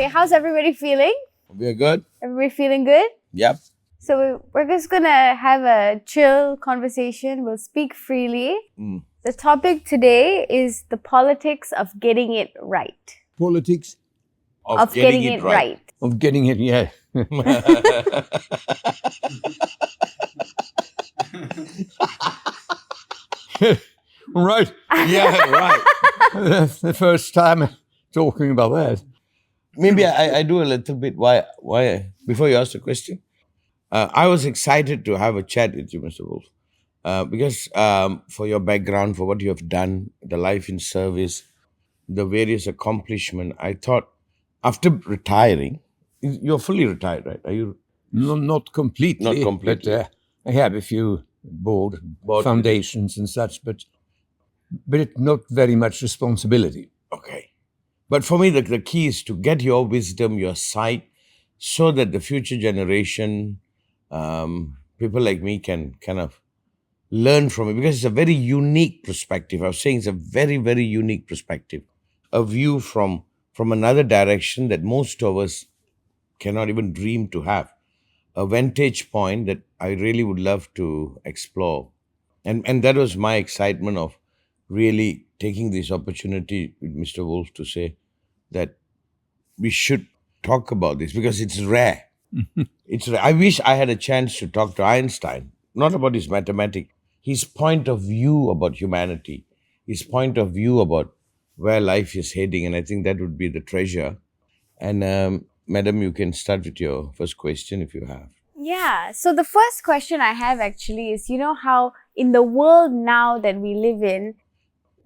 Okay, how's everybody feeling? We're good. Everybody feeling good? Yep. So we're just gonna have a chill conversation. We'll speak freely. The topic today is the politics of getting it right. Politics Of getting it right. of getting it, yeah. Right. Yeah, right. That's the first time talking about that. Maybe I do a little bit. Why? Before you ask the question, I was excited to have a chat with you, Mr. Wolf, because for your background, for what you have done, the life in service, the various accomplishments, I thought after retiring, you're fully retired, right? Are you? Not completely. Not completely. But I have a few board foundations and such, but not very much responsibility. Okay. But for me, the key is to get your wisdom, your sight, so that the future generation, people like me can kind of learn from it, because it's a very unique perspective. I was saying it's a very, very unique perspective, a view from another direction that most of us cannot even dream to have, a vantage point that I really would love to explore. And that was my excitement of really taking this opportunity with Mr. Wolf to say that we should talk about this because it's rare. It's rare. I wish I had a chance to talk to Einstein, not about his mathematics, his point of view about humanity, his point of view about where life is heading. And I think that would be the treasure. And Madam, you can start with your first question if you have. Yeah, so the first question I have actually is, you know how in the world now that we live in,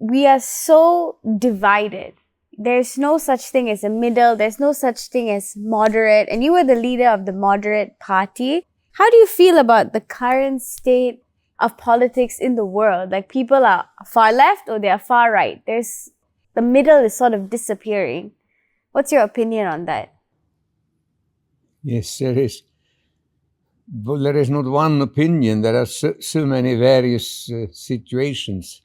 we are so divided. There's no such thing as a middle. There's no such thing as moderate. And you were the leader of the moderate party. How do you feel about the current state of politics in the world? Like, people are far left or they are far right. The middle is sort of disappearing. What's your opinion on that? Yes, there is. Well, there is not one opinion. There are so many various situations.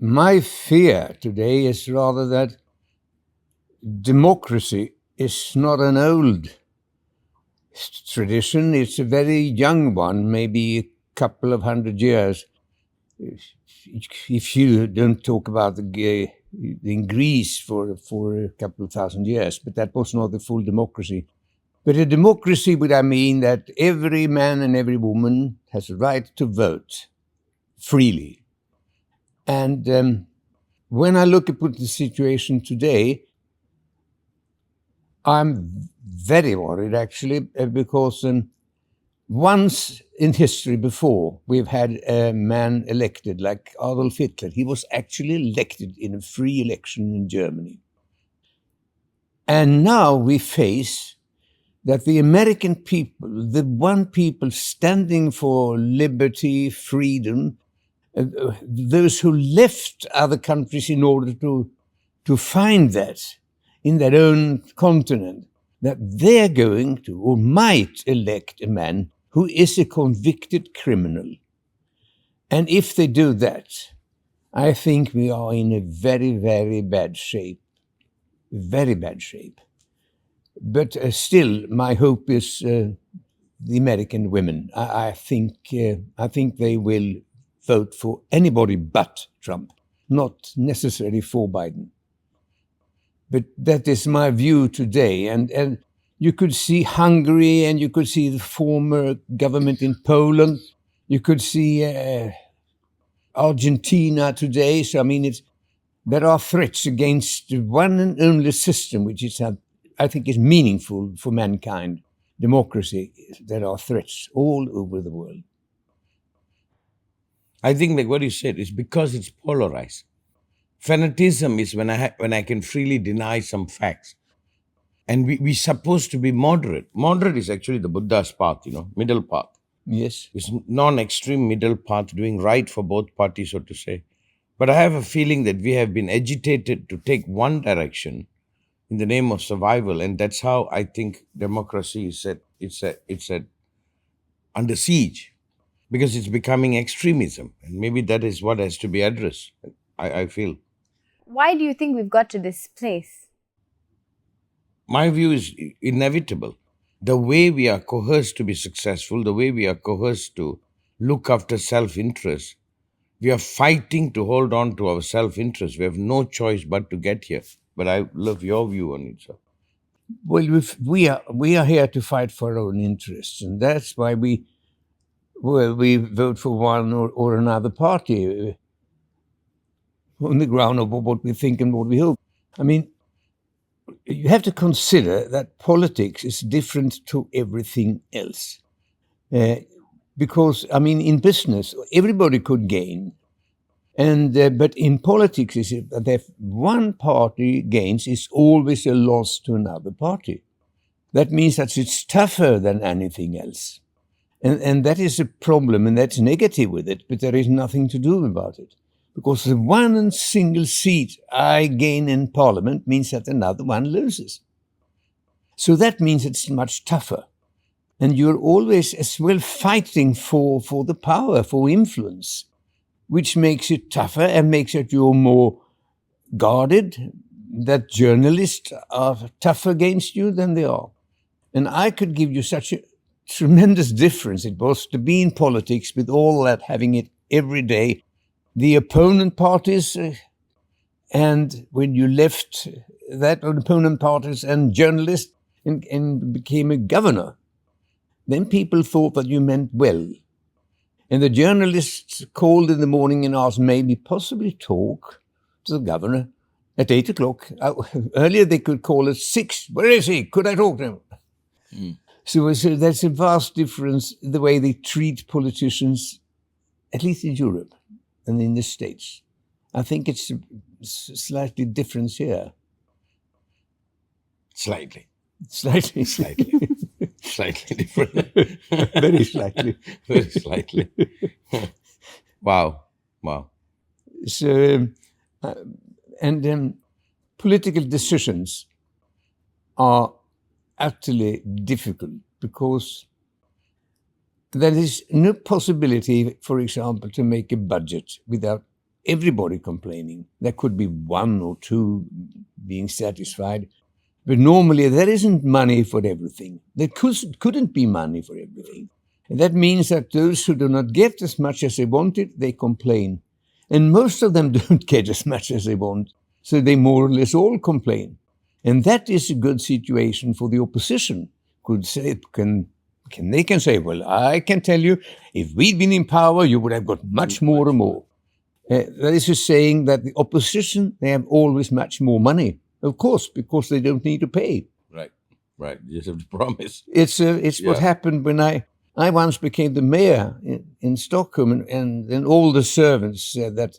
My fear today is rather that democracy is not an old tradition. It's a very young one, maybe a couple of 100 years. If you don't talk about in Greece for a couple of 1,000 years, but that was not the full democracy. But a democracy would I mean that every man and every woman has a right to vote freely. And when I look at the situation today, I'm very worried actually, because once in history before, we've had a man elected like Adolf Hitler. He was actually elected in a free election in Germany. And now we face that the American people, the one people standing for liberty, freedom, those who left other countries in order to find that in their own continent, that they're going to or might elect a man who is a convicted criminal. And if they do that, I think we are in a very, very bad shape. Very bad shape. But still, my hope is the American women. I think they will vote for anybody but Trump, not necessarily for Biden. But that is my view today. And you could see Hungary, and you could see the former government in Poland. You could see Argentina today. So, I mean, there are threats against one and only system, which is, I think, is meaningful for mankind, democracy. There are threats all over the world. I think like what you said is because it's polarized. Fanaticism is when I can freely deny some facts. And we're supposed to be moderate. Moderate is actually the Buddha's path, middle path. Yes. It's non-extreme middle path, doing right for both parties, so to say. But I have a feeling that we have been agitated to take one direction in the name of survival. And that's how I think democracy is under siege. Because it's becoming extremism. And maybe that is what has to be addressed, I feel. Why do you think we've got to this place? my view is inevitable. The way we are coerced to be successful, the way we are coerced to look after self-interest, we are fighting to hold on to our self-interest. We have no choice but to get here. But I love your view on it, sir. Well, we are here to fight for our own interests, and that's why we vote for one or another party on the ground of what we think and what we hope. I mean, you have to consider that politics is different to everything else. Because, I mean, in business, everybody could gain. But in politics, is that if one party gains, it's always a loss to another party. That means that it's tougher than anything else. And that is a problem, and that's negative with it, but there is nothing to do about it. Because the one single seat I gain in parliament means that another one loses. So that means it's much tougher. And you're always as well fighting for the power, for influence, which makes it tougher and makes it you're more guarded, that journalists are tougher against you than they are. And I could give you such a tremendous difference it was to be in politics with all that, having it every day, the opponent parties, and when you left that opponent parties and journalists and became a governor, then people thought that you meant well. And the journalists called in the morning and asked, maybe possibly talk to the governor at 8 o'clock. Earlier they could call at 6. Where is he? Could I talk to him? Mm. So that's a vast difference in the way they treat politicians, at least in Europe and in the States. I think it's slightly different here. Slightly. Slightly. Slightly. Slightly different. Very slightly. Very slightly. Wow. Wow. So, political decisions are utterly difficult because there is no possibility, for example, to make a budget without everybody complaining. There could be one or two being satisfied, but normally there isn't money for everything. There couldn't be money for everything. And that means that those who do not get as much as they wanted, they complain. And most of them don't get as much as they want, so they more or less all complain. And that is a good situation for the opposition. They can say, well, I can tell you, if we'd been in power, you would have got much more and more. That is just saying that the opposition, they have always much more money. Of course, because they don't need to pay. Right. You just have to promise. It's what happened when I once became the mayor in Stockholm, and then all the servants said that,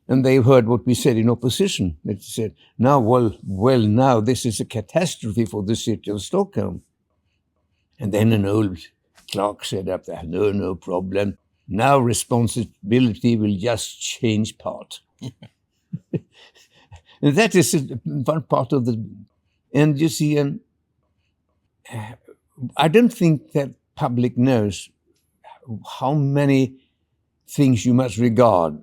and they heard what we said in opposition. They said, now this is a catastrophe for the city of Stockholm. And then an old clerk said up there, no problem. Now responsibility will just change part. And that is one part of the... And you see, I don't think that public knows how many things you must regard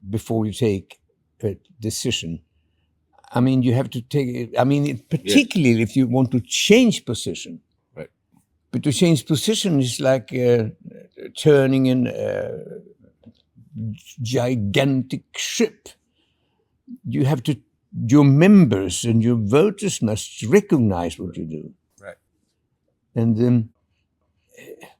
before you take a decision. I mean, you have to take... I mean, particularly if you want to change position. Right. But to change position is like turning a gigantic ship. You have to, your members and your voters must recognize what you do. Right. And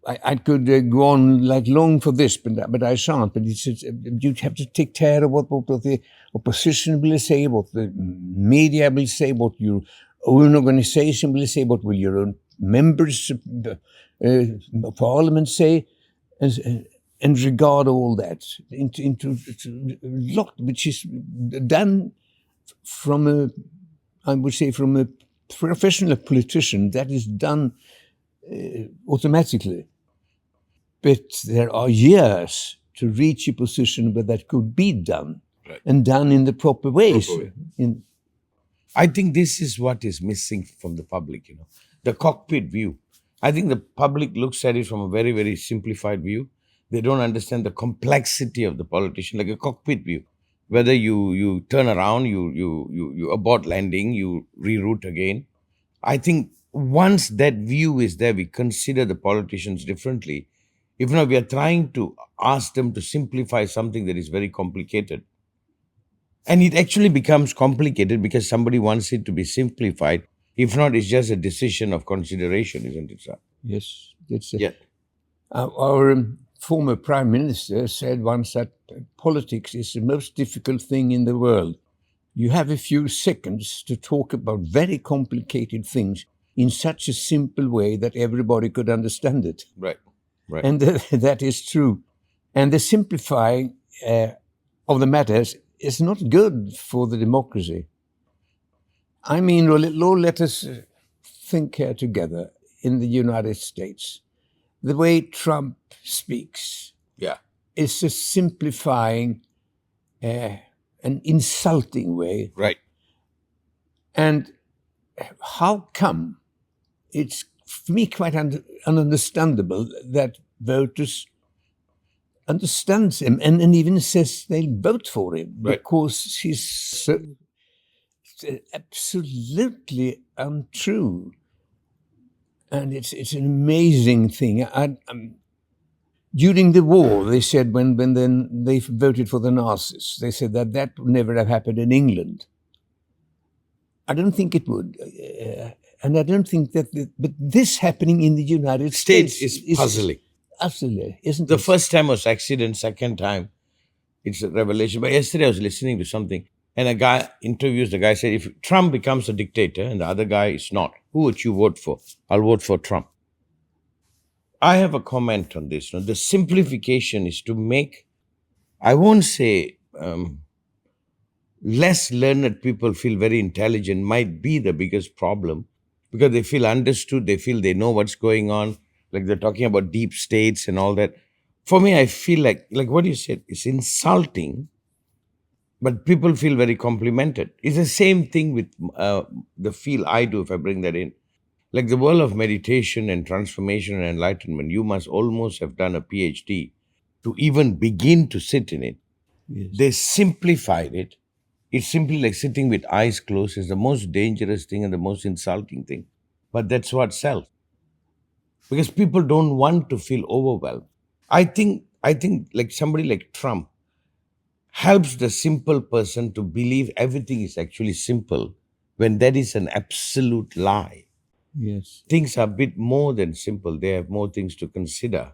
I could go on like long for this, but I shan't. But you have to take care of what the opposition will say, what the media will say, what your own organization will say, what will your own members of parliament say, and regard all that into a lot, which is done from from a professional politician. That is done automatically. But there are years to reach a position where that could be done, right, and done in the proper ways. I think this is what is missing from the public, the cockpit view. I think the public looks at it from a very, very simplified view. They don't understand the complexity of the politician, like a cockpit view. Whether you turn around, you abort landing, you reroute again. I think once that view is there, we consider the politicians differently. If not, we are trying to ask them to simplify something that is very complicated. And it actually becomes complicated because somebody wants it to be simplified. If not, it's just a decision of consideration, isn't it, sir? Yes, that's Yeah. our former prime minister said once that politics is the most difficult thing in the world. You have a few seconds to talk about very complicated things in such a simple way that everybody could understand it. Right. Right. And that is true. And the simplifying of the matters is not good for the democracy. I mean, let us think here together in the United States. The way Trump speaks Yeah. is a simplifying, an insulting way. Right. And how come it's, for me, quite ununderstandable that voters understands him and even says they'll vote for him Right. because he's so absolutely untrue. And it's an amazing thing. During the war, they said when then they voted for the Nazis, they said that would never have happened in England. I don't think it would. And I don't think that, but this happening in the United States is puzzling. Absolutely, isn't The it? first time was accident, second time it's a revelation. But yesterday I was listening to something and a guy interviews the guy, said, if Trump becomes a dictator and the other guy is not, who would you vote for? I'll vote for Trump. I have a comment on this. The simplification is to make, I won't say less learned people feel very intelligent might be the biggest problem because they feel understood, they feel they know what's going on, like they're talking about deep states and all that. For me, I feel like what you said is insulting, but people feel very complimented. It's the same thing with the feel I do if I bring that in. Like the world of meditation and transformation and enlightenment, you must almost have done a PhD to even begin to sit in it. Yes. They simplified it. It's simply like sitting with eyes closed is the most dangerous thing and the most insulting thing. But that's what sells. Because people don't want to feel overwhelmed. I think like somebody like Trump helps the simple person to believe everything is actually simple when that is an absolute lie. Yes. Things are a bit more than simple. They have more things to consider.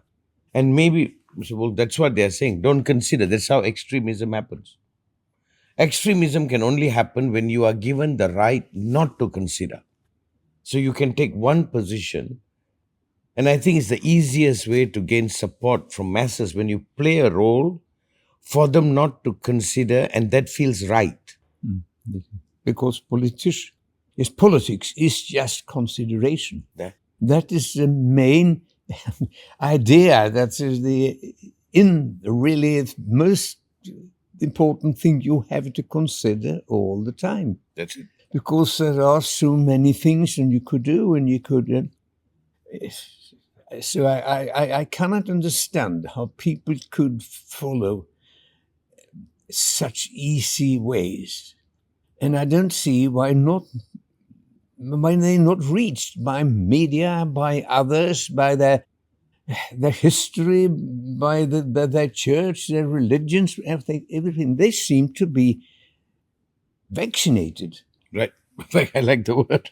And maybe, well, that's what they're saying. Don't consider. That's how extremism happens. Extremism can only happen when you are given the right not to consider. So you can take one position, and I think it's the easiest way to gain support from masses when you play a role for them not to consider, and that feels right. Because politics is just consideration. Yeah. That is the main idea. That is really most important thing you have to consider all the time. That's it. Because there are so many things and you could do and you could. So I cannot understand how people could follow such easy ways. And I don't see why they're not reached by media, by others, by their history, by their church, their religions, everything. They seem to be vaccinated. Right. I like the word.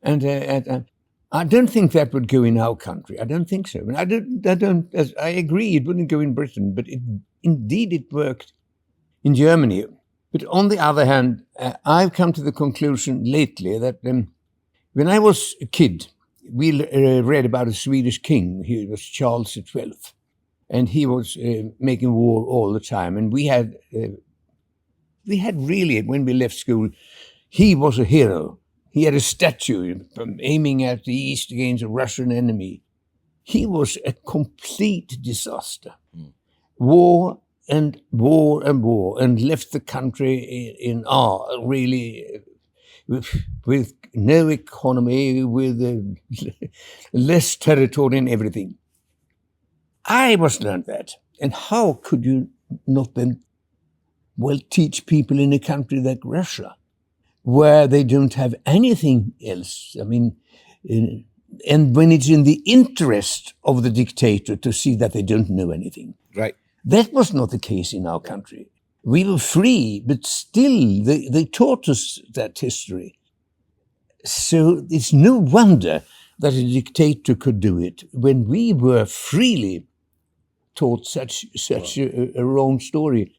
And I don't think that would go in our country. I don't think so. And I agree it wouldn't go in Britain, but indeed it worked in Germany. But on the other hand, I've come to the conclusion lately that when I was a kid, we read about a Swedish king. He was Charles XII, and he was making war all the time. And we had really, when we left school, he was a hero. He had a statue aiming at the east against a Russian enemy. He was a complete disaster. War and war and war, and left the country in really with no economy, with less territory and everything. I was learned that. And how could you not then teach people in a country like Russia where they don't have anything else. I mean, and when it's in the interest of the dictator to see that they don't know anything. Right. That was not the case in our country. We were free, but still they taught us that history. So it's no wonder that a dictator could do it when we were freely taught such a wrong story.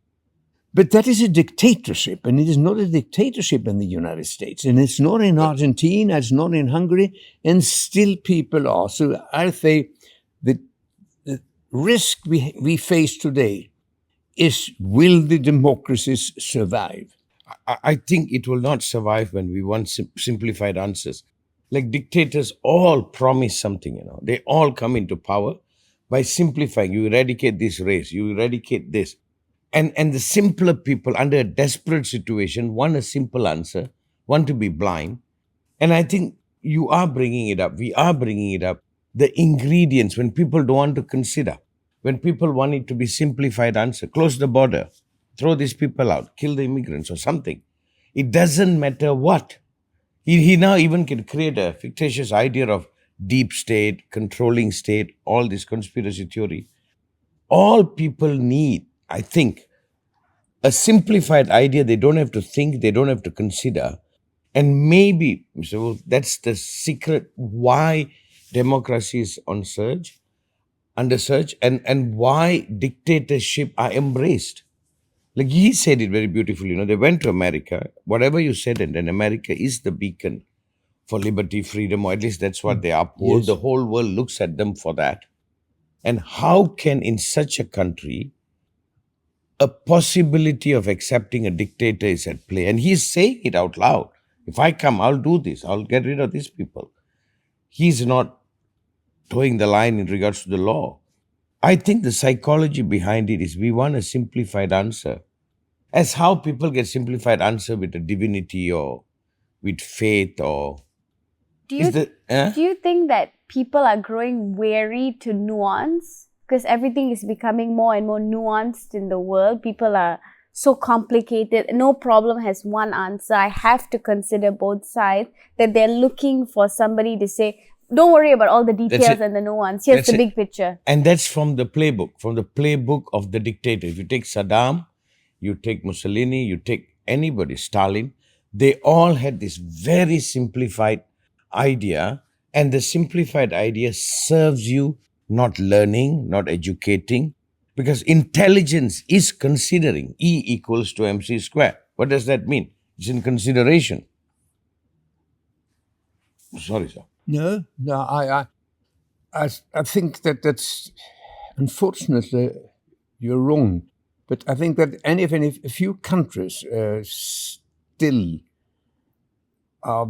But that is a dictatorship, and it is not a dictatorship in the United States, and it's not in Argentina, it's not in Hungary, and still people are. So I say the risk we face today is, will the democracies survive? I think it will not survive when we want simplified answers. Like dictators all promise something, they all come into power by simplifying. You eradicate this race, you eradicate this. And the simpler people under a desperate situation want a simple answer, want to be blind. And I think you are bringing it up. We are bringing it up. The ingredients, when people don't want to consider, when people want it to be simplified answer, close the border, throw these people out, kill the immigrants or something. It doesn't matter what. He now even can create a fictitious idea of deep state, controlling state, all this conspiracy theory. All people need, I think, a simplified idea. They don't have to think, they don't have to consider. And maybe, Mr. Wolf, that's the secret why democracy is under surge, and why dictatorship are embraced. Like he said it very beautifully, they went to America, whatever you said, and then America is the beacon for liberty, freedom, or at least that's what they uphold. Yes. The whole world looks at them for that. And how can, in such a country, a possibility of accepting a dictator is at play? And he's saying it out loud. If I come, I'll do this. I'll get rid of these people. He's not towing the line in regards to the law. I think the psychology behind it is we want a simplified answer. As how people get simplified answer with a divinity or with faith or... Do you think that people are growing weary to nuance? Because everything is becoming more and more nuanced in the world. People are so complicated. No problem has one answer. I have to consider both sides. That they're looking for somebody to say, don't worry about all the details and the nuance. Here's the big picture. And that's from the playbook of the dictator. If you take Saddam, you take Mussolini, you take anybody, Stalin, they all had this very simplified idea. And the simplified idea serves you not learning, not educating, because intelligence is considering. E equals to mc square. What does that mean? It's in consideration. Sorry, sir. No, I think that's, unfortunately, you're wrong. But I think that a few countries still are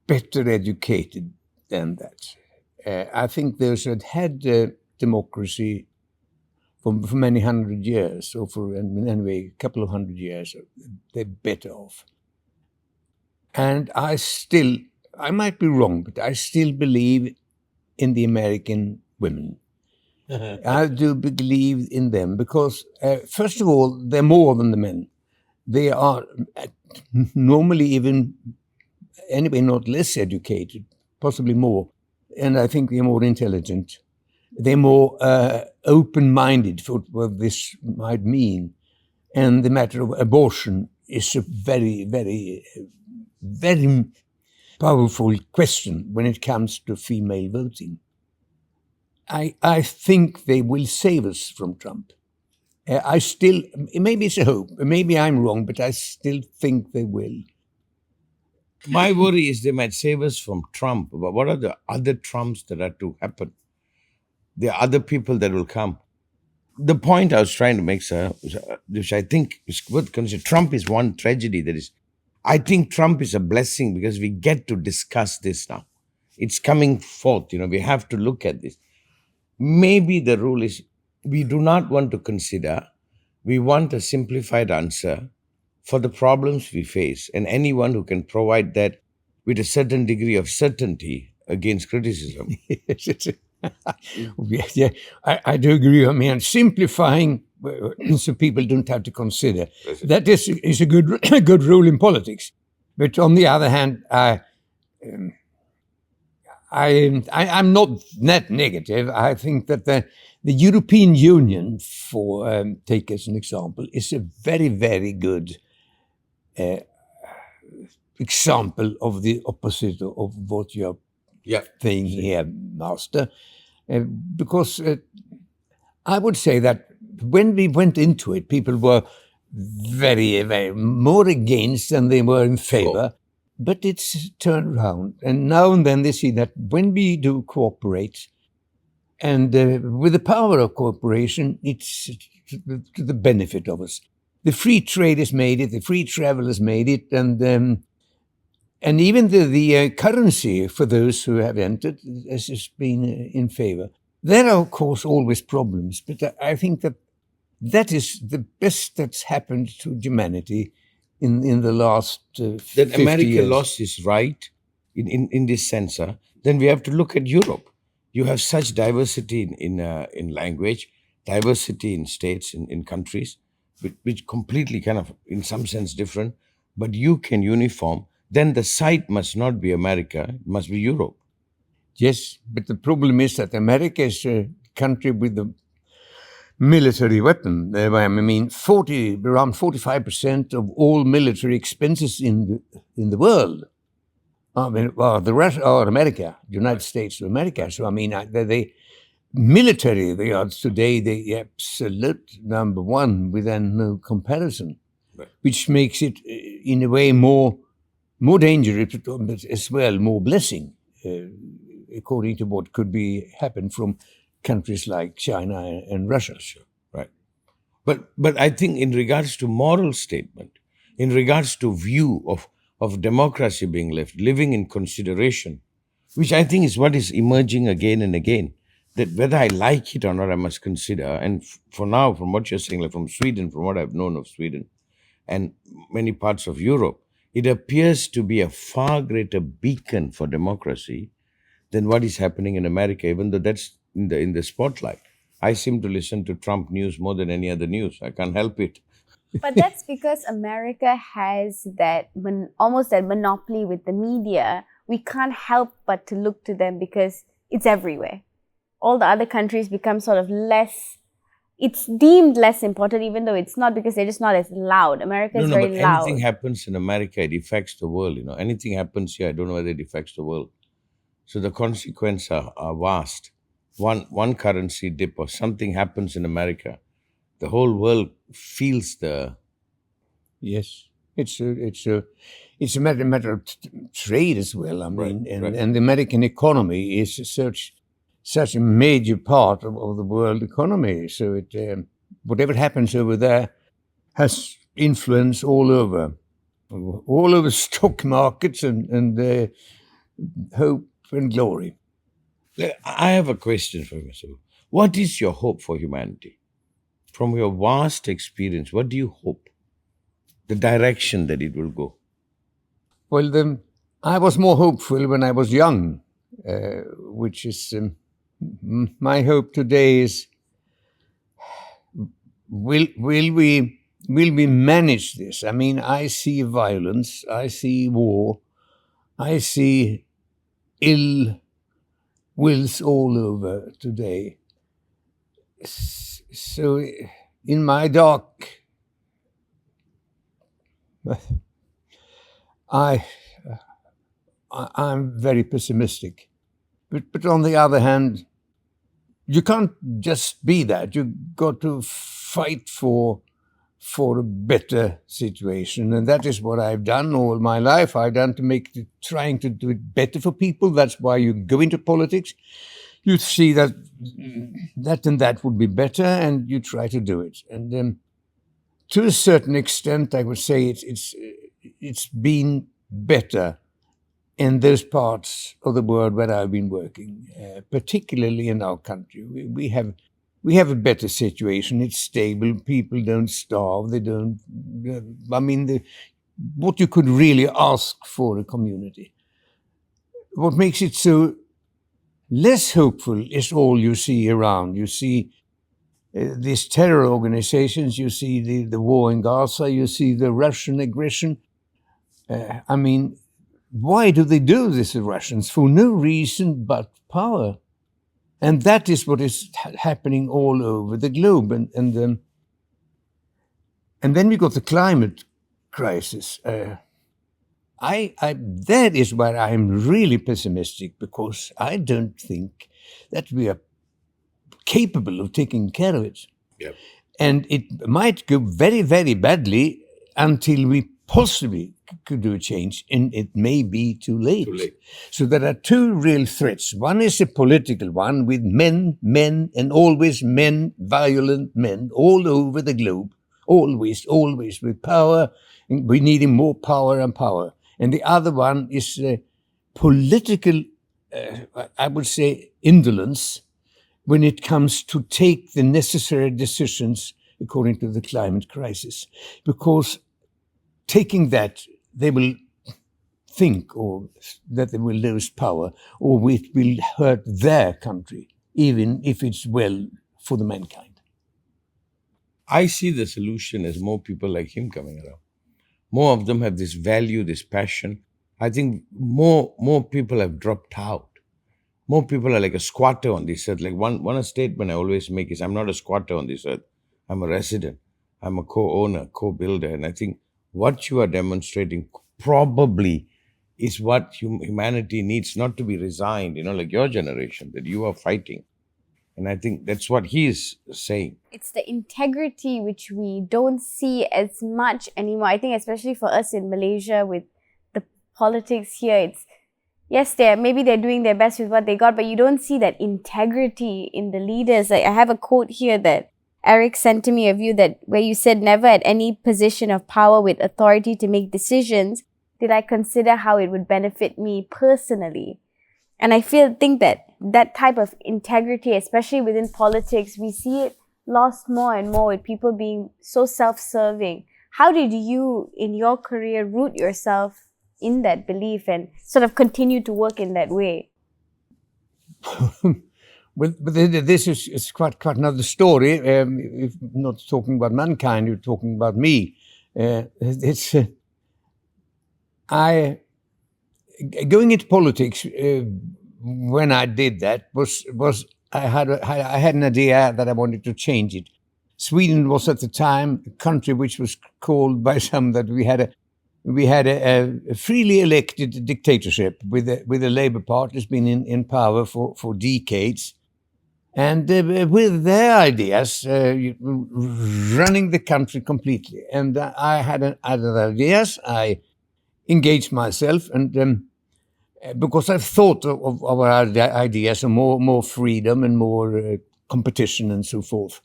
better educated than that. I think those that had democracy for many hundred years, or for anyway a couple of hundred years, they're better off. And I might be wrong, but I still believe in the American women. I do believe in them because, first of all, they're more than the men. They are normally even, anyway, not less educated, possibly more. And I think they're more intelligent. They're more open-minded for what this might mean. And the matter of abortion is a very, very, very powerful question when it comes to female voting. I think they will save us from Trump. Maybe it's a hope, maybe I'm wrong, but I still think they will. My worry is they might save us from Trump, but what are the other Trumps that are to happen? There are other people that will come. The point I was trying to make, sir, which I think is worth considering, Trump is one tragedy that is. I think Trump is a blessing because we get to discuss this now. It's coming forth, we have to look at this. Maybe the rule is we do not want to consider, we want a simplified answer for the problems we face, and anyone who can provide that with a certain degree of certainty against criticism. Yeah, I do agree. I mean, simplifying so people don't have to consider. That is a good rule in politics. But on the other hand, I'm not that negative. I think that the European Union, for take as an example, is a very, very good example of the opposite of what you're saying here, Master. Because I would say that when we went into it, people were very, very more against than they were in favor. Sure. But it's turned around. And now and then they see that when we do cooperate, and with the power of cooperation, it's to the benefit of us. The free trade has made it, the free travel has made it, and even the currency for those who have entered has just been in favor. There are, of course, always problems, but I think that is the best that's happened to humanity in the last 50 That America years. lost its right in this sense, then we have to look at Europe. You have such diversity in language, diversity in states, in countries, which completely kind of, in some sense, different, but you can uniform. Then the site must not be America, it must be Europe. Yes, but the problem is that America is a country with the military weapon. I mean, around 45% of all military expenses in the world. I mean, well, the rest are America, United States of America. So I mean, they military, they are today the absolute number one without no comparison, Right. which makes it in a way more dangerous, but as well more blessing, according to what could be happen from countries like China and Russia. Sure. Right. But I think in regards to moral statement, in regards to view of democracy being living in consideration, which I think is what is emerging again and again, that whether I like it or not, I must consider. And for now, from what you're saying, like from Sweden, from what I've known of Sweden and many parts of Europe, it appears to be a far greater beacon for democracy than what is happening in America, even though that's in the spotlight. I seem to listen to Trump news more than any other news. I can't help it. But that's because America has that almost that monopoly with the media. We can't help but to look to them because it's everywhere. All the other countries become sort of less, it's deemed less important, even though it's not, because they're just not as loud. America is very but loud. anything happens in America, it affects the world. Anything happens here, I don't know whether it affects the world. So the consequences are vast. One currency dip or something happens in America, the whole world feels the. Yes, it's a matter of trade as well. I mean, Right. and the American economy is such a major part of the world economy. So it whatever happens over there has influence all over stock markets and hope and glory. I have a question for you, Mr. Wu. What is your hope for humanity? From your vast experience, what do you hope? The direction that it will go? Well, I was more hopeful when I was young, which is my hope today is will we manage this? I mean, I see violence, I see war, I see ill wills all over today. So in my dark, I'm very pessimistic. But on the other hand, you can't just be that. You've got to fight for a better situation. And that is what I've done all my life. I've done trying to do it better for people. That's why you go into politics. You see that and that would be better, and you try to do it. And to a certain extent, I would say it's been better in those parts of the world where I've been working, particularly in our country. We have a better situation. It's stable. People don't starve. They don't. What you could really ask for a community. What makes it so less hopeful is all you see around. You see these terror organizations. You see the war in Gaza. You see the Russian aggression. I mean, why do they do this, the Russians? For no reason but power. And that is what is happening all over the globe. And then we got the climate crisis. That is where I'm really pessimistic, because I don't think that we are capable of taking care of it. Yep. And it might go very, very badly until we possibly could do a change, and it may be too late. So there are two real threats. One is a political one, with men, and always men, violent men all over the globe, always with power. We need more power and power. And the other one is political, I would say, indolence, when it comes to take the necessary decisions according to the climate crisis. Because taking that, they will think or that they will lose power, or it will hurt their country, even if it's well for the mankind. I see the solution as more people like him coming around. More of them have this value, this passion. I think more people have dropped out. More people are like a squatter on this earth. Like one statement I always make is, I'm not a squatter on this earth. I'm a resident. I'm a co-owner, co-builder. And I think what you are demonstrating probably is what humanity needs, not to be resigned, like your generation, that you are fighting. And I think that's what he is saying. It's the integrity which we don't see as much anymore. I think especially for us in Malaysia with the politics here, it's, yes, maybe they're doing their best with what they got, but you don't see that integrity in the leaders. Like, I have a quote here that Eric sent to me of you, that where you said, never at any position of power with authority to make decisions did I consider how it would benefit me personally. And I think that type of integrity, especially within politics, we see it lost more and more, with people being so self-serving. How did you, in your career, root yourself in that belief and sort of continue to work in that way? Well, but this is quite another story. If not talking about mankind, you're talking about me. I going into politics. When I did that, I had an idea that I wanted to change it. Sweden was at the time a country which was called by some that we had a freely elected dictatorship with the Labour Party has been in power for decades, and with their ideas running the country completely. And I had other ideas. I engaged myself, and because I've thought of our ideas and more freedom and more competition and so forth.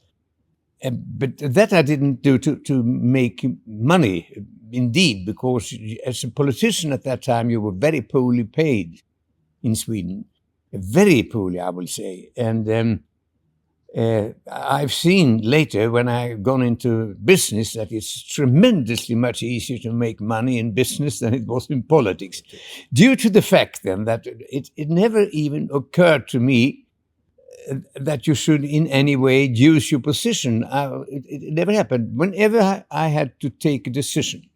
But that I didn't do to make money, indeed, because as a politician at that time, you were very poorly paid in Sweden. Very poorly, I will say. And I've seen later, when I've gone into business, that it's tremendously much easier to make money in business than it was in politics. Due to the fact, then, that it never even occurred to me that you should in any way use your position. It never happened. Whenever I had to take a decision,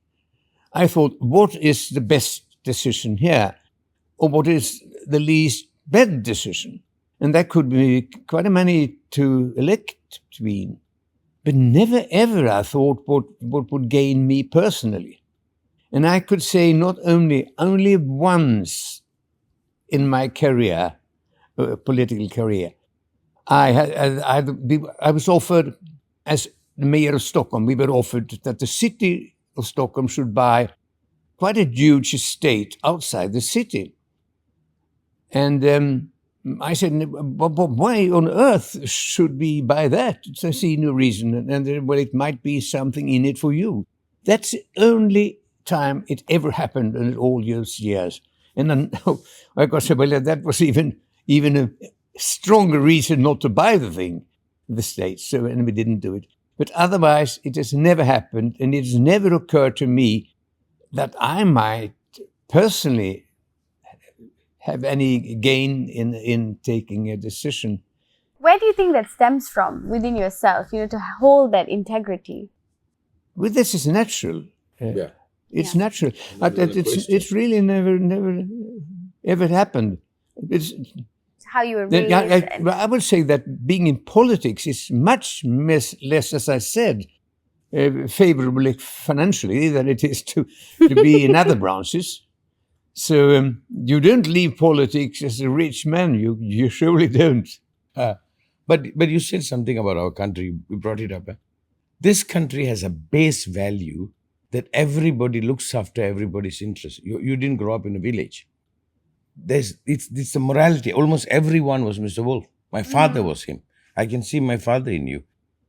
I thought, what is the best decision here? Or what is the least bad decision? And that could be quite a many to elect between. But never ever I thought what would gain me personally. And I could say only once in my career, political career, I was offered, as the mayor of Stockholm, we were offered that the city of Stockholm should buy quite a huge estate outside the city. And I said, why on earth should we buy that? I see no reason. And well, it might be something in it for you. That's the only time it ever happened in all those years. And then I got to say, well, that was even a stronger reason not to buy the thing, the state. So, and we didn't do it. But otherwise, it has never happened. And it has never occurred to me that I might personally have any gain in taking a decision. Where do you think that stems from within yourself, to hold that integrity? Well, this is natural. Yeah. It's Yeah. natural. Not even a question. It's really never ever happened. It's, How you were raised. I would say that being in politics is much less, as I said, favorable financially than it is to be in other branches. So you don't leave politics as a rich man. You surely don't. But you said something about our country. We brought it up. This country has a base value that everybody looks after everybody's interest. You didn't grow up in a village. It's the morality. Almost everyone was Mr. Wolf. My father was him. I can see my father in you.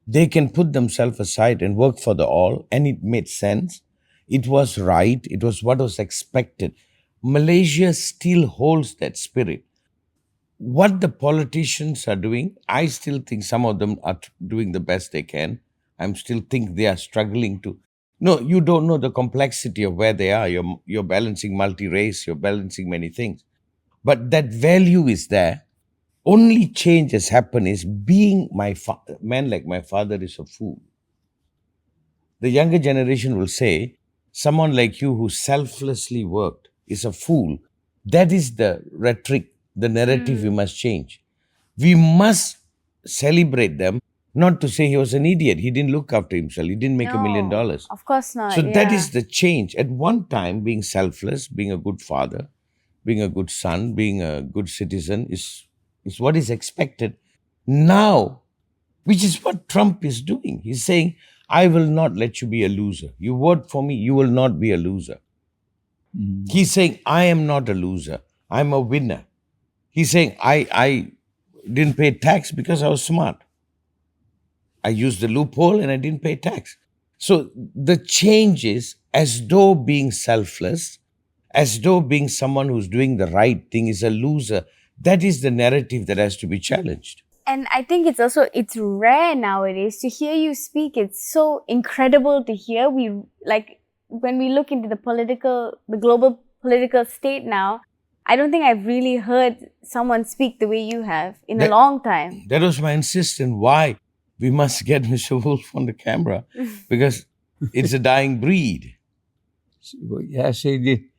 They can put themselves aside and work for the all, and it made sense. It was right. It was what was expected. Malaysia still holds that spirit. What the politicians are doing, I still think some of them are doing the best they can. I still think they are struggling to. No, you don't know the complexity of where they are. You're balancing multi-race. You're balancing many things. But that value is there. Only change has happened is being man like my father is a fool. The younger generation will say, someone like you who selflessly worked is a fool. That is the rhetoric, the narrative we must change. We must celebrate them, not to say he was an idiot. He didn't look after himself. He didn't make $1 million. Of course not. So that is the change. At one time, being selfless, being a good father, being a good son, being a good citizen is what is expected. Now, which is what Trump is doing. He's saying, I will not let you be a loser. You vote for me, you will not be a loser. He's saying, I am not a loser. I'm a winner. He's saying, I didn't pay tax because I was smart. I used the loophole and I didn't pay tax. So the change is as though being selfless, as though being someone who's doing the right thing is a loser. That is the narrative that has to be challenged. And I think it's rare nowadays to hear you speak. It's so incredible to hear. When we look into the global political state now, I don't think I've really heard someone speak the way you have in a long time. That was my insistence. Why we must get Mr. Wolf on the camera, because it's a dying breed. Yes, we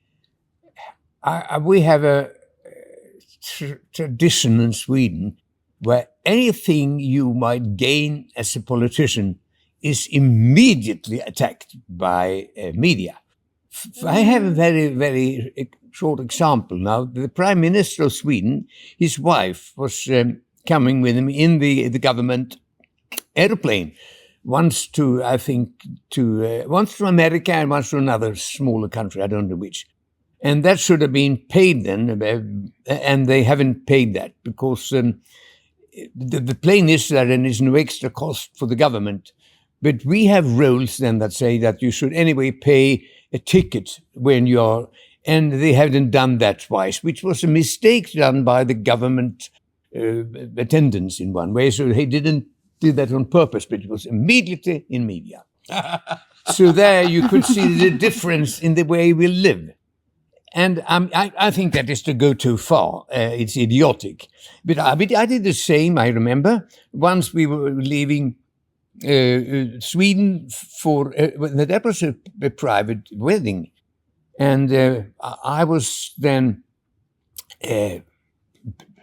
have a tradition in Sweden where anything you might gain as a politician is immediately attacked by media. I have a very, very short example now. The Prime Minister of Sweden, his wife was coming with him in the government airplane, once to America and once to another smaller country, I don't know which. And that should have been paid then, and they haven't paid that because the plane is there and there's no extra cost for the government. But we have rules then that say that you should anyway pay a ticket when you're, and they haven't done that twice, which was a mistake done by the government attendants in one way. So they didn't do that on purpose, but it was immediately in media. So there you could see the difference in the way we live. And I think that is to go too far. It's idiotic. But I did the same, I remember. Once we were leaving Sweden for, that was a private wedding. And I was then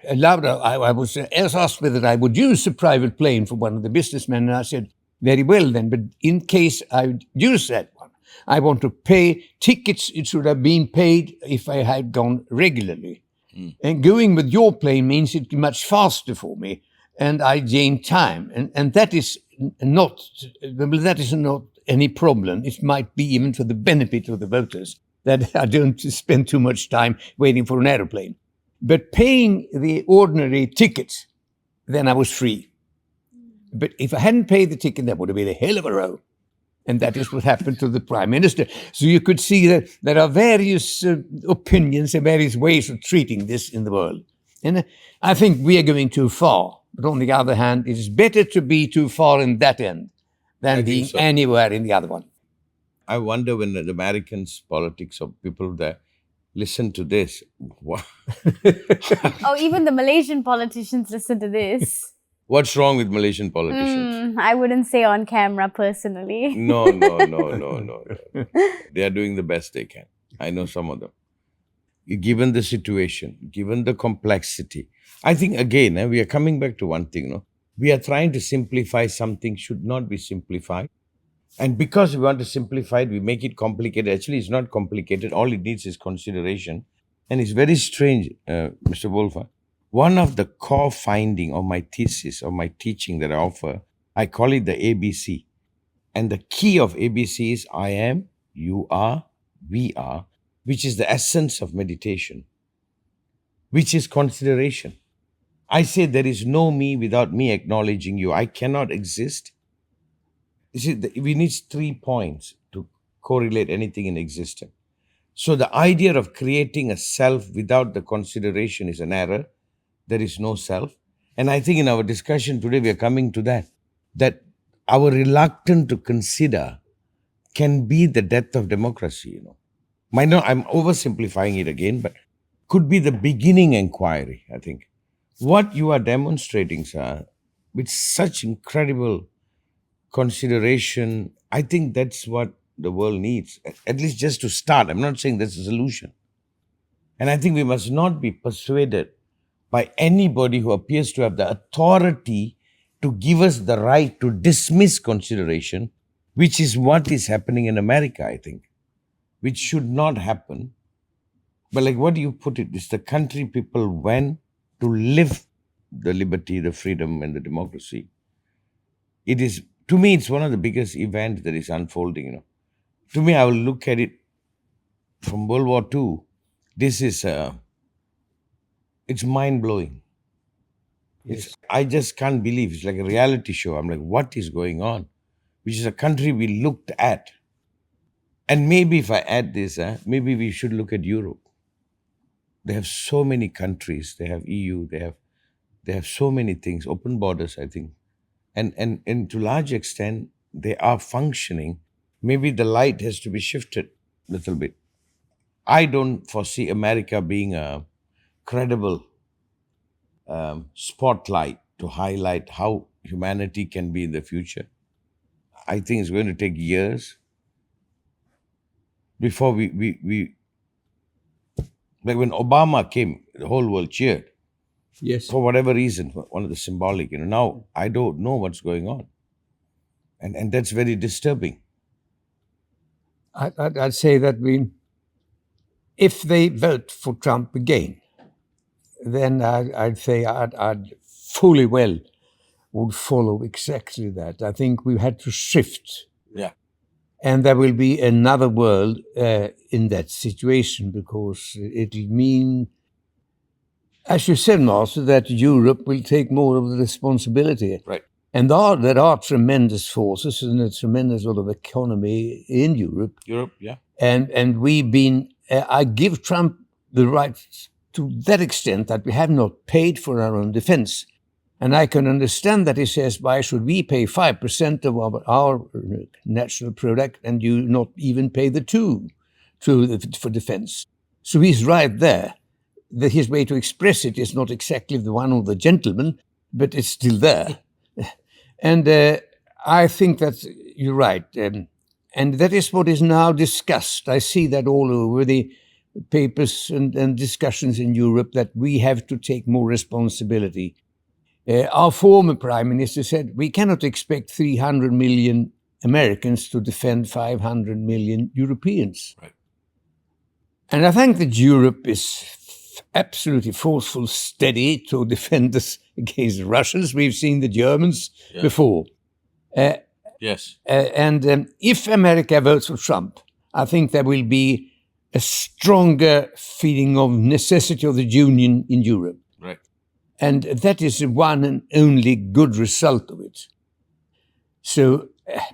allowed, I was asked whether I would use a private plane for one of the businessmen. And I said, very well then, but in case I would use that one, I want to pay tickets. It should have been paid if I had gone regularly. And going with your plane means it's much faster for me, and I gain time. And that is not any problem. It might be even for the benefit of the voters that I don't spend too much time waiting for an aeroplane. But paying the ordinary ticket, then I was free. But if I hadn't paid the ticket, that would have been a hell of a row. And that is what happened to the Prime Minister. So you could see that there are various opinions and various ways of treating this in the world. And I think we are going too far. But on the other hand, it is better to be too far in that end than being anywhere in the other one. I wonder when the Americans' politics or people that listen to this. Oh, even the Malaysian politicians listen to this. What's wrong with Malaysian politicians? I wouldn't say on camera personally. No. They are doing the best they can. I know some of them. Given the situation, given the complexity, I think again, we are coming back to one thing. No, we are trying to simplify something should not be simplified. And because we want to simplify it, we make it complicated. Actually, it's not complicated. All it needs is consideration. And it's very strange, Mr. Wolfer. One of the core finding of my thesis, of my teaching that I offer, I call it the ABC. And the key of ABC is I am, you are, we are, which is the essence of meditation, which is consideration. I say there is no me without me acknowledging you. I cannot exist. You see, we need 3 points to correlate anything in existence. So the idea of creating a self without the consideration is an error. There is no self. And I think in our discussion today, we are coming to that our reluctance to consider can be the death of democracy, I'm oversimplifying it again, but could be the beginning inquiry, I think. What you are demonstrating, sir, with such incredible consideration, I think that's what the world needs, at least just to start. I'm not saying that's a solution. And I think we must not be persuaded by anybody who appears to have the authority to give us the right to dismiss consideration, which is what is happening in America, I think, which should not happen. But like what do you put it? It's the country people went to live the liberty, the freedom, and the democracy. It is, to me, it's one of the biggest events that is unfolding, To me, I will look at it from World War II. This is, it's mind-blowing. Yes. I just can't believe. It's like a reality show. I'm like, what is going on? Which is a country we looked at. And maybe if I add this, maybe we should look at Europe. They have so many countries. They have EU. They have so many things. Open borders, I think. And to large extent, they are functioning. Maybe the light has to be shifted a little bit. I don't foresee America being a credible spotlight to highlight how humanity can be in the future. I think it's going to take years before we like when Obama came, the whole world cheered. Yes. For whatever reason, one of the symbolic, now I don't know what's going on. And that's very disturbing. I'd say that if they vote for Trump again, then I'd say I'd fully well would follow exactly that. I think we had to shift. Yeah. And there will be another world in that situation, because it'll mean, as you said, Master, that Europe will take more of the responsibility. Right. And there are tremendous forces and a tremendous lot of economy in Europe. Europe, yeah. And we've been, I give Trump the right to that extent that we have not paid for our own defense. And I can understand that he says, why should we pay 5% of our national product and you not even pay the 2% for defense? So he's right there. His way to express it is not exactly the one of the gentleman, but it's still there. And I think that you're right. And that is what is now discussed. I see that all over the papers and discussions in Europe, that we have to take more responsibility. Our former prime minister said, we cannot expect 300 million Americans to defend 500 million Europeans. Right. And I think that Europe is absolutely forceful, steady to defend us against the Russians. We've seen the Germans before. Yes. And if America votes for Trump, I think there will be a stronger feeling of necessity of the union in Europe. Right. And that is the one and only good result of it. So,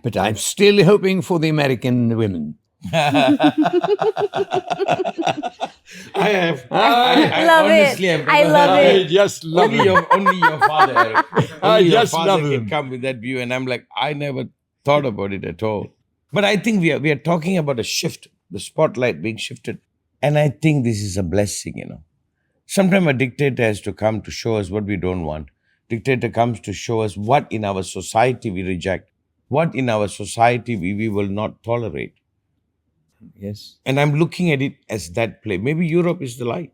but I'm still hoping for the American women. I Love honestly it. have I never love heard it. that. just love Only your father, Eric. I Only your just father love can him. come with that view, and I'm like, I never thought about it at all. But I think we are talking about a shift, the spotlight being shifted, and I think this is a blessing. Sometimes a dictator has to come to show us what we don't want. dictator comes to show us what in our society we reject, what in our society we will not tolerate. Yes. And I'm looking at it as that play. Maybe Europe is the light.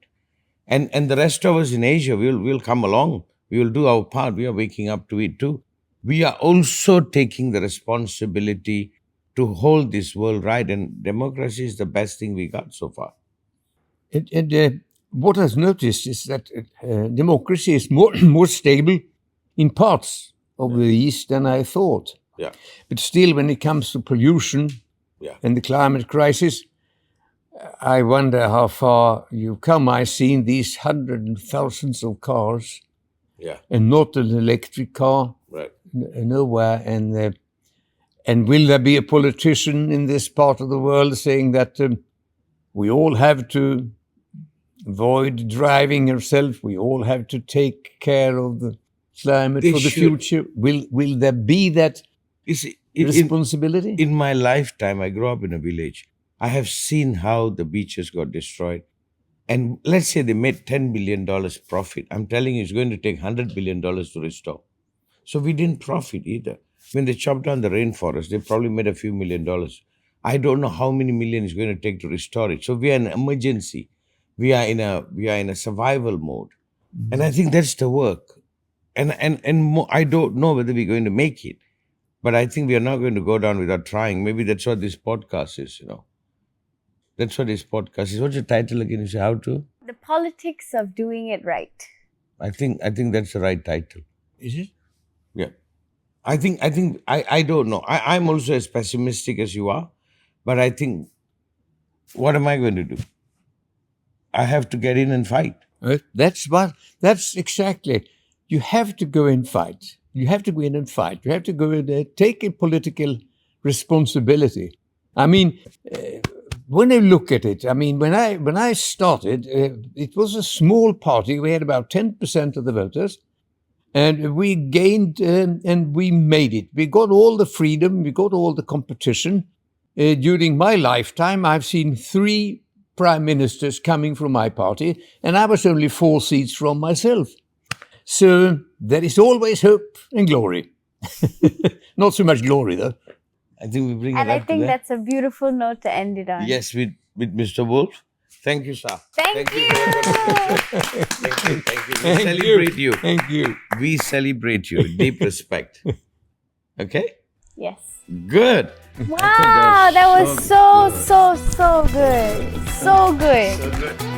And the rest of us in Asia will come along. We will do our part. We are waking up to it too. We are also taking the responsibility to hold this world right. And democracy is the best thing we got so far. What I've noticed is that democracy is more stable in parts of the East than I thought. Yeah. But still, when it comes to pollution and the climate crisis, I wonder how far you've come. I've seen these hundreds and thousands of cars, and not an electric car, nowhere. And will there be a politician in this part of the world saying that we all have to avoid driving ourselves? We all have to take care of the climate for the future. Will there be that responsibility? In my lifetime, I grew up in a village. I have seen how the beaches got destroyed. And let's say they made $10 billion profit. I'm telling you, it's going to take $100 billion to restore. So we didn't profit either. When they chopped down the rainforest, they probably made a few $1 million. I don't know how many million it's going to take to restore it. So we are in emergency. We are in a survival mode. And I think that's the work. And I don't know whether we're going to make it. But I think we are not going to go down without trying. Maybe that's what this podcast is, That's what this podcast is. What's your title again? You say how to? The politics of doing it right. I think that's the right title. Is it? Yeah. I don't know. I'm also as pessimistic as you are. But I think, what am I going to do? I have to get in and fight. That's exactly. You have to go and fight. You have to go in and fight. You have to go in there, take a political responsibility. I mean, when I look at it, I mean, when I started, it was a small party. We had about 10% of the voters, and we gained and we made it. We got all the freedom. We got all the competition. During my lifetime, I've seen 3 prime ministers coming from my party, and I was only 4 seats from myself. So there is always hope and glory. Not so much glory, though. I think we bring And it I up think to that. that's a beautiful note to end it on. Yes, with Mr. Wolf. Thank you, sir. Thank you. We celebrate you. Thank you. We celebrate you. Deep respect. Okay? Yes. Good. Wow, that was so good. So good. So good.